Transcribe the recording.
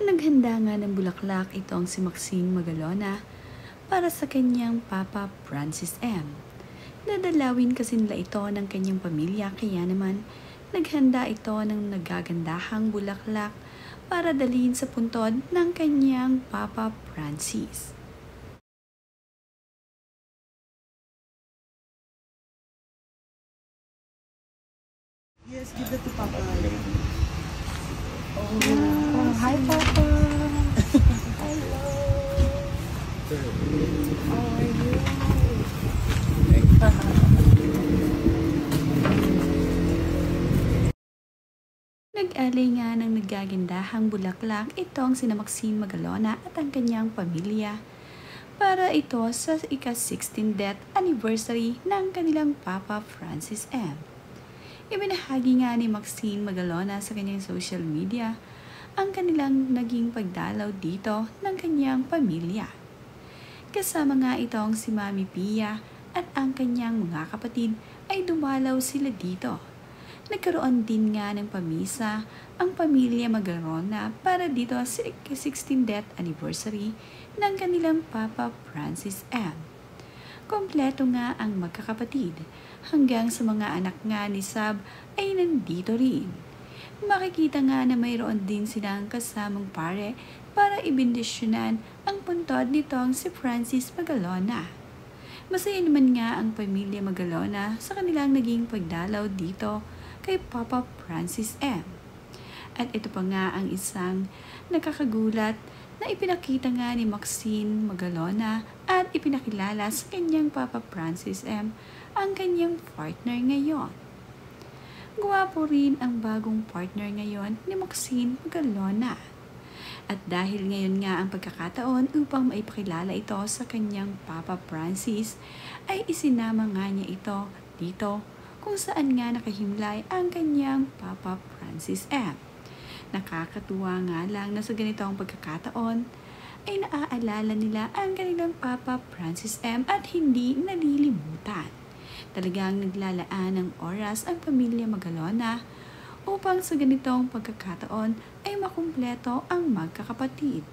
Naghanda nga ng bulaklak itong si Maxine Magalona para sa kanyang Papa Francis M. Dadalawin kasi nila ito ng kanyang pamilya, kaya naman naghanda ito ng nagagandahang bulaklak para dalhin sa puntod ng kanyang Papa Francis. Yes, give that to Papa. Oh, hi, Papa. Hello. How are you? Nag-alay nga ng nagagandahang bulaklak itong sina Maxine Magalona at ang kanyang pamilya para ito sa ika-16th death anniversary ng kanilang Papa Francis M. Ibinahagi nga ni Maxine Magalona sa kanyang social media ang kanilang naging pagdalaw dito ng kanyang pamilya. Kasama nga itong si Mami Pia at ang kanyang mga kapatid ay dumalaw sila dito. Nagkaroon din nga ng pamisa ang pamilya Magalona para dito sa 16th death anniversary ng kanilang Papa Francis M. Kompleto nga ang magkakapatid, hanggang sa mga anak nga ni Sab ay nandito rin. Makikita nga na mayroon din silang kasamang pare para ibindisyonan ang puntod nitong si Francis Magalona. Masaya naman nga ang pamilya Magalona sa kanilang naging pagdalaw dito kay Papa Francis M. At ito pa nga ang isang nakakagulat na ipinakita nga ni Maxine Magalona at ipinakilala sa kanyang Papa Francis M ang kanyang partner ngayon. Gwapo rin ang bagong partner ngayon ni Maxine Magalona. At dahil ngayon nga ang pagkakataon upang maipakilala ito sa kanyang Papa Francis, ay isinama nga niya ito dito kung saan nga nakahimlay ang kanyang Papa Francis M. Nakakatuwa nga lang na sa ganitong pagkakataon ay naaalala nila ang kanilang Papa Francis M at hindi nalilimutan. Talagang naglalaan ng oras ang pamilya Magalona upang sa ganitong pagkakataon ay makumpleto ang magkakapatid.